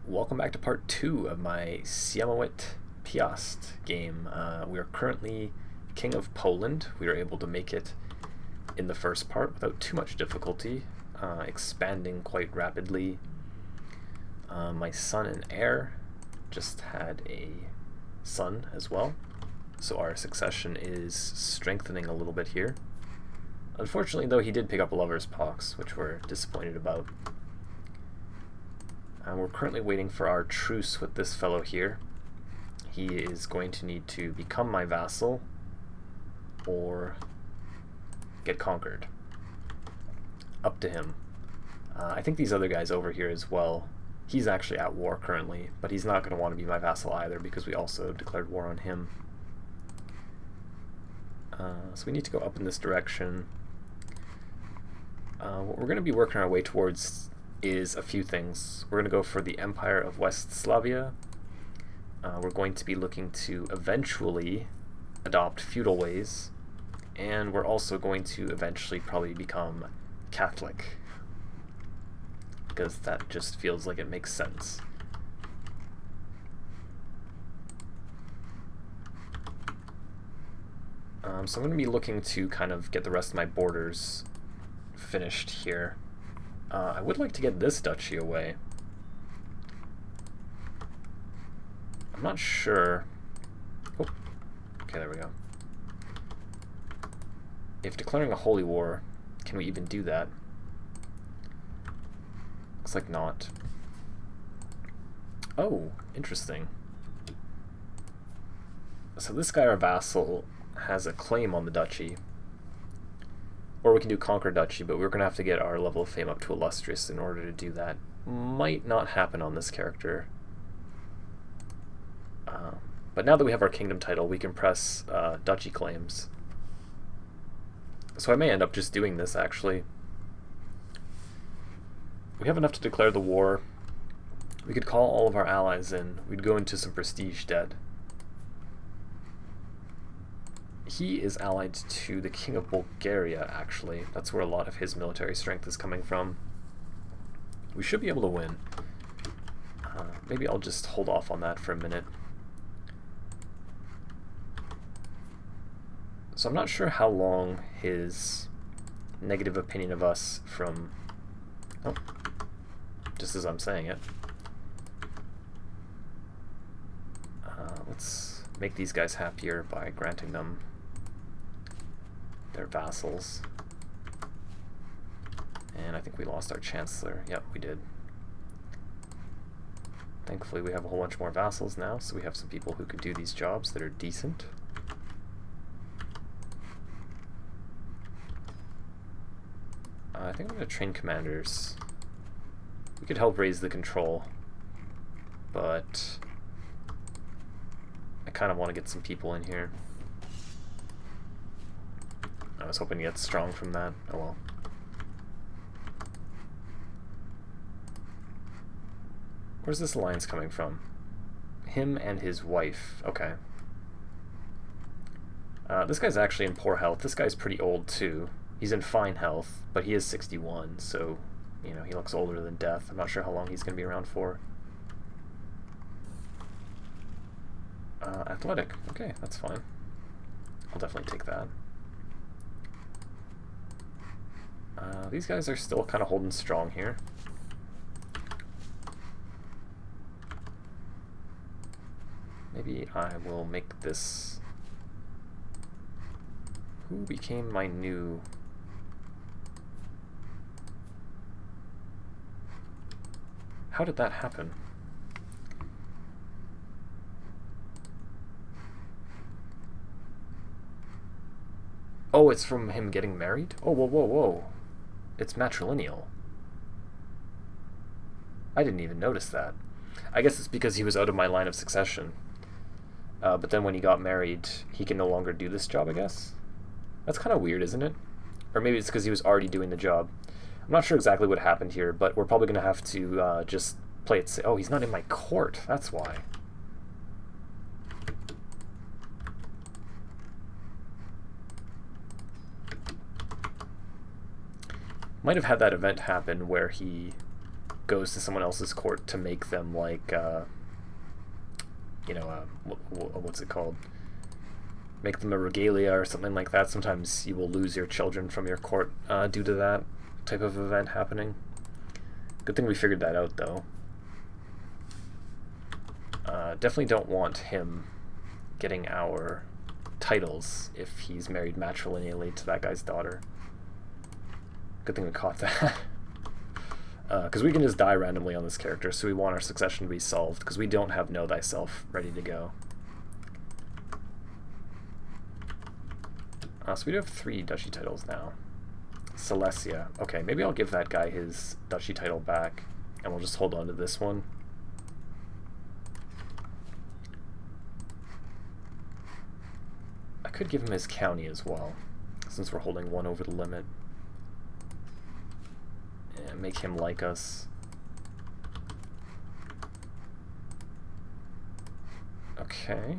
Welcome back to part 2 of my Siemowit Piast game. We are currently King of Poland. We were able to make it in the first part without too much difficulty, expanding quite rapidly. My son and heir just had a son as well, so our succession is strengthening a little bit here. Unfortunately, though, he did pick up a lover's pox, which we're disappointed about. We're currently waiting for our truce with this fellow here. He is going to need to become my vassal or get conquered. Up to him. I think these other guys over here as well. He's actually at war currently, but he's not going to want to be my vassal either because we also declared war on him. So we need to go up in this direction. What we're going to be working our way towards is a few things. We're going to go for the Empire of West Slavia. We're going to be looking to eventually adopt feudal ways, and we're also going to eventually probably become Catholic, because that just feels like it makes sense. So I'm going to be looking to kind of get the rest of my borders finished here. I would like to get this duchy away. I'm not sure. Oh, okay, there we go. If declaring a holy war, can we even do that? Looks like not. Oh, interesting. So this guy, our vassal, has a claim on the duchy. Or we can do Conquer Duchy, but we're going to have to get our level of fame up to Illustrious in order to do that. Might not happen on this character. But now that we have our kingdom title, we can press Duchy claims. So I may end up just doing this, actually. We have enough to declare the war. We could call all of our allies in. We'd go into some prestige debt. He is allied to the King of Bulgaria, actually. That's where a lot of his military strength is coming from. We should be able to win. Maybe I'll just hold off on that for a minute. So I'm not sure how long his negative opinion of us from... Oh, just as I'm saying it. Let's make these guys happier by granting them their vassals. And I think we lost our chancellor. Yep, we did. Thankfully we have a whole bunch more vassals now, so we have some people who could do these jobs that are decent. I think I'm going to train commanders. We could help raise the control, but I kind of want to get some people in here. I was hoping to get strong from that. Oh well. Where's this alliance coming from? Him and his wife. Okay. This guy's actually in poor health. This guy's pretty old too. He's in fine health, but he is 61, so, you know, he looks older than death. I'm not sure how long he's going to be around for. Athletic. Okay, that's fine. I'll definitely take that. These guys are still kind of holding strong here. Maybe I will make this... Who became my new... How did that happen? Oh, it's from him getting married? Oh, whoa, whoa, whoa. It's matrilineal. I didn't even notice that. I guess it's because he was out of my line of succession. But then when he got married, he can no longer do this job, I guess? That's kind of weird, isn't it? Or maybe it's because he was already doing the job. I'm not sure exactly what happened here, but we're probably going to have to just play it safe. Oh, he's not in my court. That's why. Might have had that event happen where he goes to someone else's court to make them like, you know, what's it called? Make them a regalia or something like that. Sometimes you will lose your children from your court due to that type of event happening. Good thing we figured that out, though. Definitely don't want him getting our titles if he's married matrilineally to that guy's daughter. Good thing we caught that. Because we can just die randomly on this character, so we want our succession to be solved, because we don't have Know Thyself ready to go. So we do have 3 duchy titles now. Silesia. Okay, maybe I'll give that guy his duchy title back, and we'll just hold on to this one. I could give him his county as well, since we're holding 1 over the limit. And make him like us. Okay.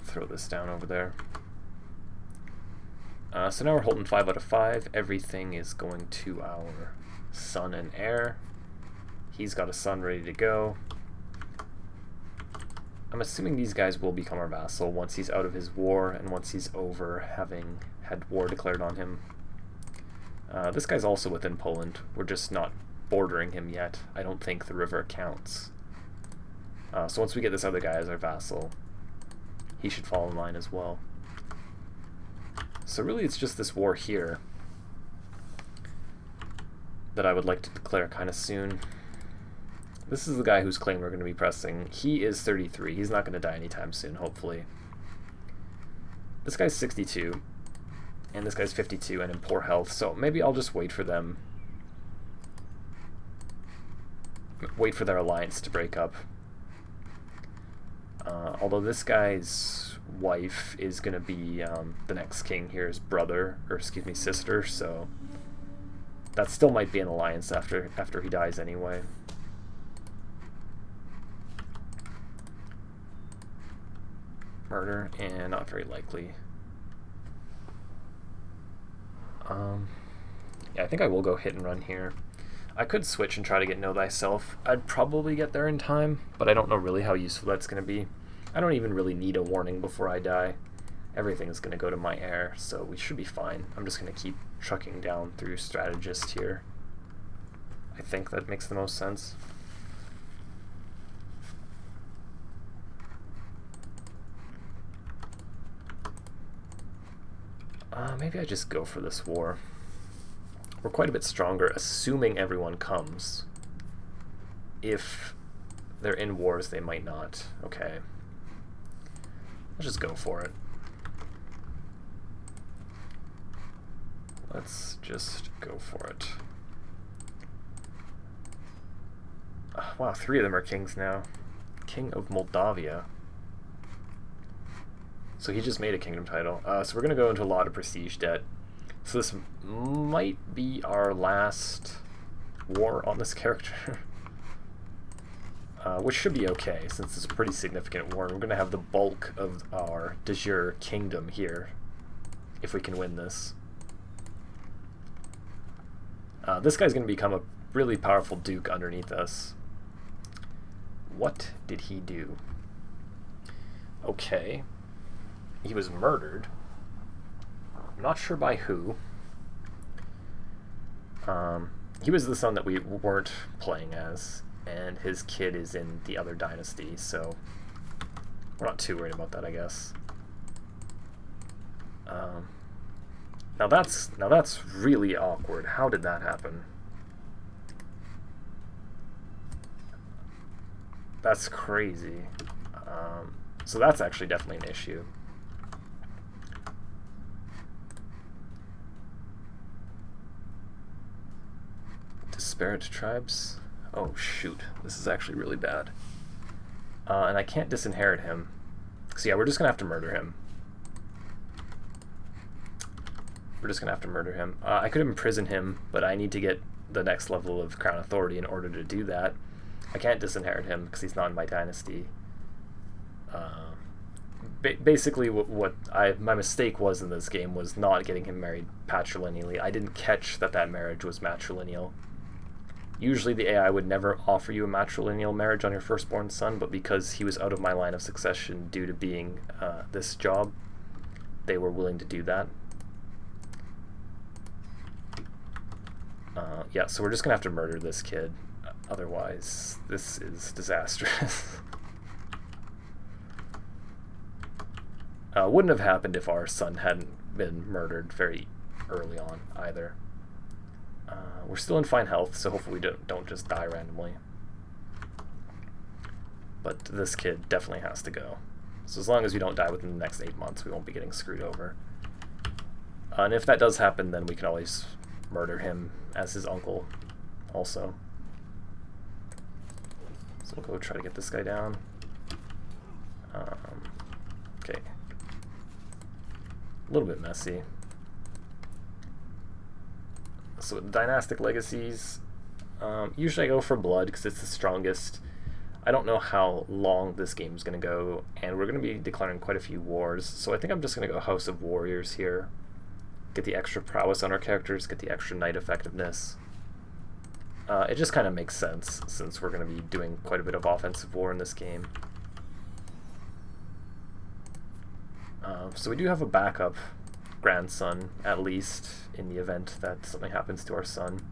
Throw this down over there. So now we're holding 5 out of 5. Everything is going to our son and heir. He's got a son ready to go. I'm assuming these guys will become our vassal once he's out of his war and once he's over having had war declared on him. This guy's also within Poland. We're just not bordering him yet. I don't think the river counts. So once we get this other guy as our vassal, he should fall in line as well. So really it's just this war here that I would like to declare kind of soon. This is the guy whose claim we're going to be pressing. He is 33. He's not going to die anytime soon, hopefully. This guy's 62, and this guy's 52 and in poor health, so maybe I'll just wait for them. Wait for their alliance to break up. Although this guy's wife is going to be the next king here's brother, or excuse me, sister, so that still might be an alliance after he dies anyway. Murder, and not very likely. Yeah, I think I will go hit and run here. I could switch and try to get Know Thyself. I'd probably get there in time, but I don't know really how useful that's going to be. I don't even really need a warning before I die. Everything is going to go to my heir, so we should be fine. I'm just going to keep trucking down through strategist here. I think that makes the most sense. Maybe I just go for this war. We're quite a bit stronger, assuming everyone comes. If they're in wars, they might not. Okay. Let's just go for it. Let's just go for it. Wow, 3 of them are kings now. King of Moldavia. So he just made a kingdom title. So we're going to go into a lot of prestige debt. So this might be our last war on this character. Which should be okay, since it's a pretty significant war. We're going to have the bulk of our de jure kingdom here, if we can win this. This guy's going to become a really powerful duke underneath us. What did he do? Okay. He was murdered. I'm not sure by who. He was the son that we weren't playing as, and his kid is in the other dynasty, so we're not too worried about that, I guess. Now that's really awkward. How did that happen? That's crazy. So that's actually definitely an issue. Disparate tribes? Oh shoot, this is actually really bad. And I can't disinherit him. So yeah, we're just gonna have to murder him. We're just gonna have to murder him. I could imprison him, but I need to get the next level of crown authority in order to do that. I can't disinherit him because he's not in my dynasty. basically what my mistake was in this game was not getting him married patrilineally. I didn't catch that marriage was matrilineal. Usually the AI would never offer you a matrilineal marriage on your firstborn son, but because he was out of my line of succession due to being this job, they were willing to do that. Yeah, so we're just gonna have to murder this kid. Otherwise, this is disastrous. Wouldn't have happened if our son hadn't been murdered very early on either. We're still in fine health, so hopefully we don't just die randomly. But this kid definitely has to go. So as long as we don't die within the next 8 months, we won't be getting screwed over. And if that does happen, then we can always murder him as his uncle also. So we'll go try to get this guy down. Okay. A little bit messy. So with dynastic legacies, usually I go for blood because it's the strongest. I don't know how long this game is going to go, and we're going to be declaring quite a few wars, so I think I'm just going to go House of Warriors here. Get the extra prowess on our characters, get the extra knight effectiveness. It just kind of makes sense since we're going to be doing quite a bit of offensive war in this game. So we do have a backup grandson, at least, in the event that something happens to our son.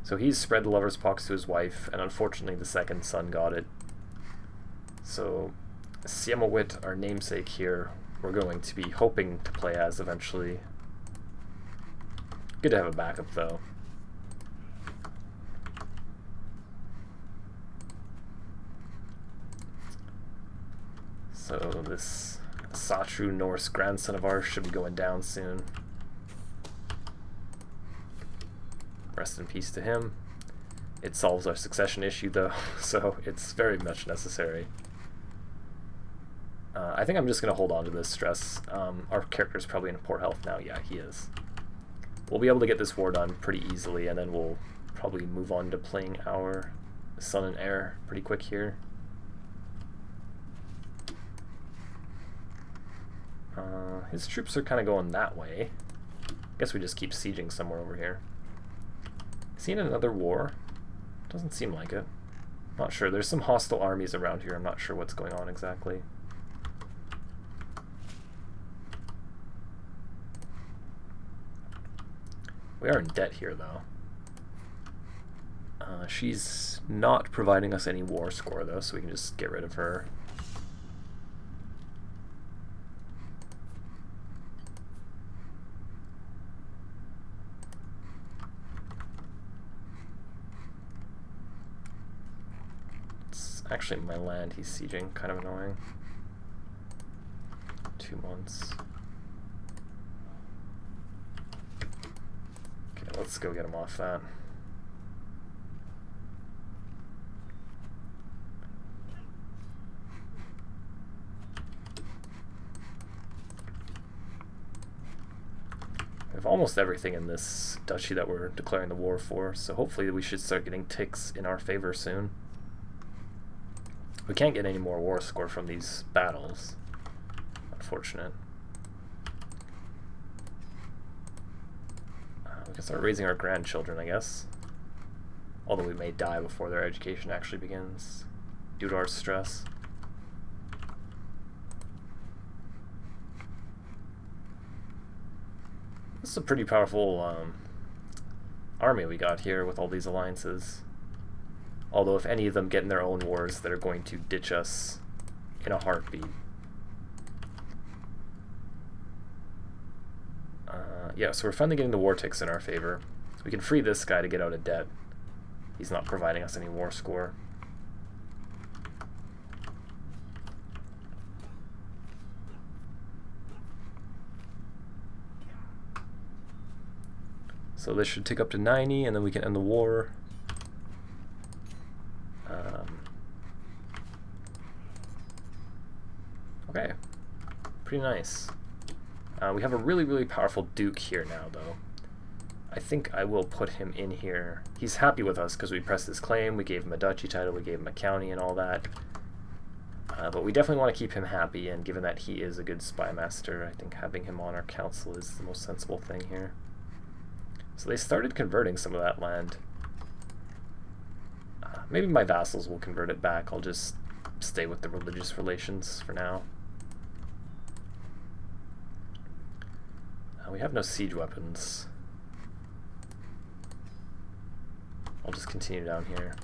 So he's spread the lover's pox to his wife, and unfortunately the second son got it. So Siemowit, our namesake here, we're going to be hoping to play as eventually. Good to have a backup, though. So this Satru Norse grandson of ours should be going down soon. Rest in peace to him. It solves our succession issue, though, so it's very much necessary. I think I'm just going to hold on to this stress. Our character's probably in poor health now. Yeah, he is. We'll be able to get this war done pretty easily, and then we'll probably move on to playing our son and heir pretty quick here. His troops are kind of going that way. Guess we just keep sieging somewhere over here. Is he in another war? Doesn't seem like it. Not sure. There's some hostile armies around here. I'm not sure what's going on exactly. We are in debt here, though. She's not providing us any war score, though, so we can just get rid of her. It's actually my land he's sieging, kind of annoying. 2 months. Okay, let's go get him off that. We have almost everything in this duchy that we're declaring the war for, so hopefully we should start getting ticks in our favor soon. We can't get any more war score from these battles. Unfortunate. We can start raising our grandchildren, I guess. Although we may die before their education actually begins, due to our stress. This is a pretty powerful army we got here with all these alliances. Although if any of them get in their own wars, they're going to ditch us in a heartbeat. Yeah, so we're finally getting the war ticks in our favor. We can free this guy to get out of debt. He's not providing us any war score. So this should tick up to 90, and then we can end the war. Okay, pretty nice. We have a really powerful duke here now, though. I think I will put him in here. He's happy with us because we pressed his claim, we gave him a duchy title, we gave him a county and all that. But we definitely want to keep him happy, and given that he is a good spy master, I think having him on our council is the most sensible thing here. So they started converting some of that land. Maybe my vassals will convert it back. I'll just stay with the religious relations for now. We have no siege weapons. I'll just continue down here.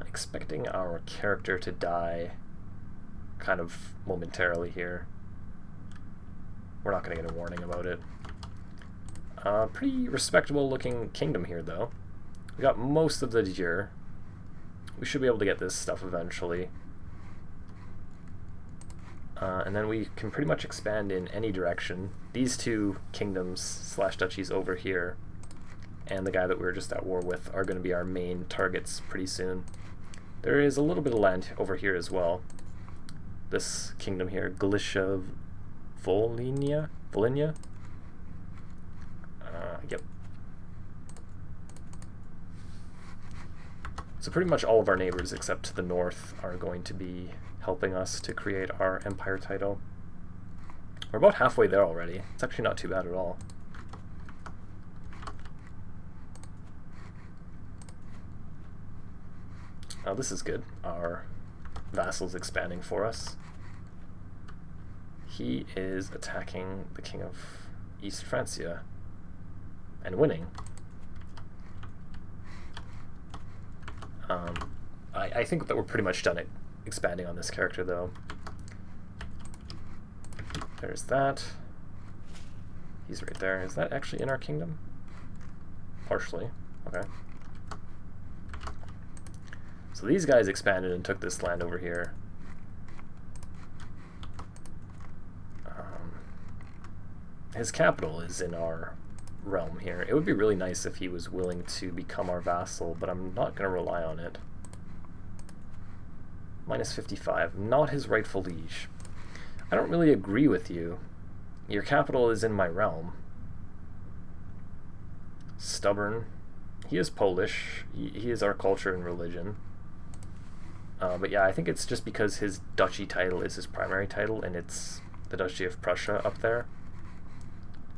Expecting our character to die kind of momentarily here. We're not going to get a warning about it. Pretty respectable looking kingdom here though. We got most of the year. We should be able to get this stuff eventually. And then we can pretty much expand in any direction. These two kingdoms slash duchies over here and the guy that we were just at war with are going to be our main targets pretty soon. There is a little bit of land over here as well. This kingdom here, Galicia Volhynia? Yep. So pretty much all of our neighbors except to the north are going to be helping us to create our empire title. We're about halfway there already. It's actually not too bad at all. Now this is good. Our vassal's expanding for us. He is attacking the king of East Francia and winning. I think that we're pretty much done at expanding on this character though. There's that. He's right there. Is that actually in our kingdom? Partially. Okay. So these guys expanded and took this land over here. His capital is in our realm here. It would be really nice if he was willing to become our vassal, but I'm not going to rely on it. Minus 55. Not his rightful liege. I don't really agree with you. Your capital is in my realm. Stubborn. He is Polish. He is our culture and religion. But yeah, I think it's just because his duchy title is his primary title, and it's the Duchy of Prussia up there.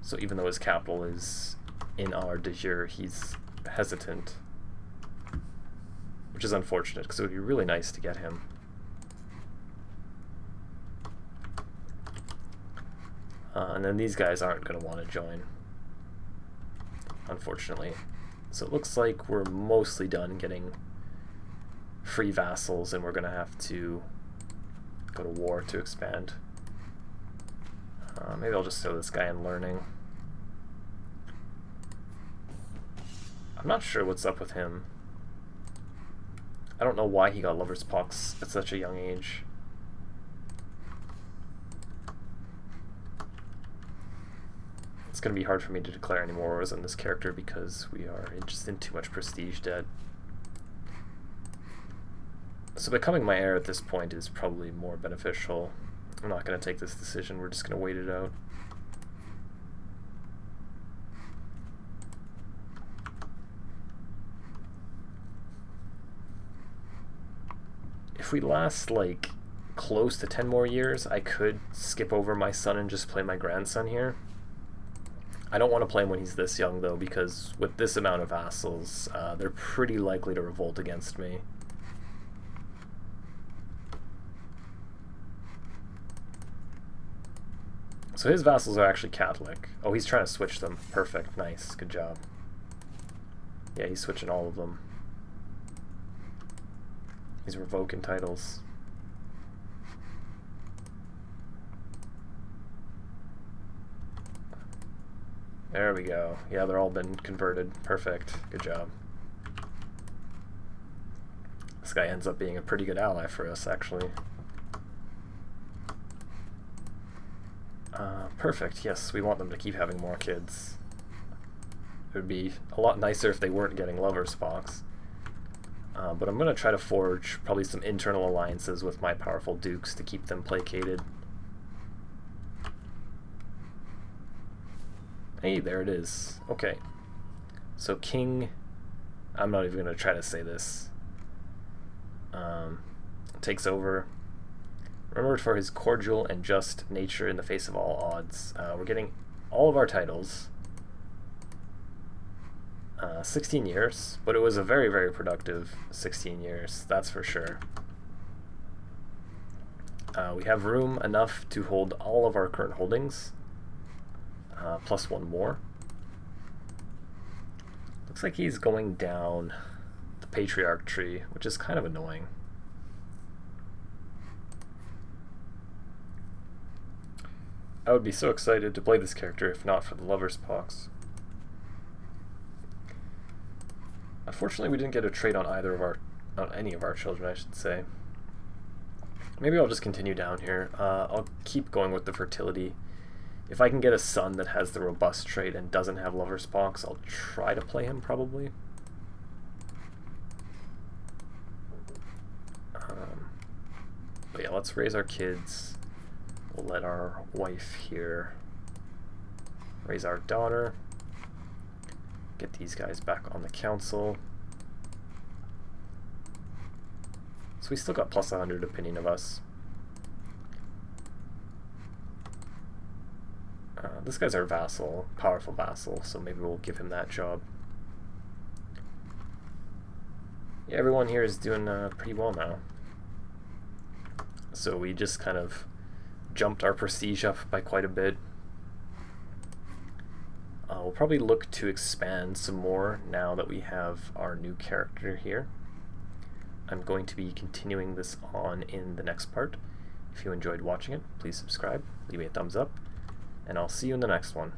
So even though his capital is in our de jure, he's hesitant. Which is unfortunate, because it would be really nice to get him. And then these guys aren't going to want to join, unfortunately. So it looks like we're mostly done getting free vassals, and we're going to have to go to war to expand. Maybe I'll just throw this guy in learning. I'm not sure what's up with him. I don't know why he got lover's pox at such a young age. It's going to be hard for me to declare any more wars on this character because we are just in too much prestige debt. So becoming my heir at this point is probably more beneficial. I'm not going to take this decision, we're just going to wait it out. If we last like close to 10 more years, I could skip over my son and just play my grandson here. I don't want to play him when he's this young though, because with this amount of vassals, they're pretty likely to revolt against me. So his vassals are actually Catholic. Oh, he's trying to switch them. Perfect. Nice. Good job. Yeah, he's switching all of them. He's revoking titles. There we go. Yeah, they're all been converted. Perfect. Good job. This guy ends up being a pretty good ally for us, actually. Perfect. Yes, we want them to keep having more kids. It would be a lot nicer if they weren't getting lover's pox. But I'm going to try to forge probably some internal alliances with my powerful dukes to keep them placated. Hey, there it is. Okay. So King... I'm not even going to try to say this. takes over. Remembered for his cordial and just nature in the face of all odds. We're getting all of our titles. 16 years, but it was a very, very productive 16 years, that's for sure. We have room enough to hold all of our current holdings, plus one more. Looks like he's going down the patriarch tree, which is kind of annoying. I would be so excited to play this character if not for the Lover's Pox. Unfortunately, we didn't get a trait on any of our children, I should say. Maybe I'll just continue down here. I'll keep going with the fertility. If I can get a son that has the robust trait and doesn't have Lover's Pox, I'll try to play him, probably. But yeah, let's raise our kids. We'll let our wife here raise our daughter. Get these guys back on the council. So we still got plus 100 opinion of us. This guy's our vassal, powerful vassal, so maybe we'll give him that job. Yeah, everyone here is doing pretty well now. So we just kind of jumped our prestige up by quite a bit. We'll probably look to expand some more now that we have our new character here. I'm going to be continuing this on in the next part. If you enjoyed watching it, please subscribe, leave me a thumbs up, and I'll see you in the next one.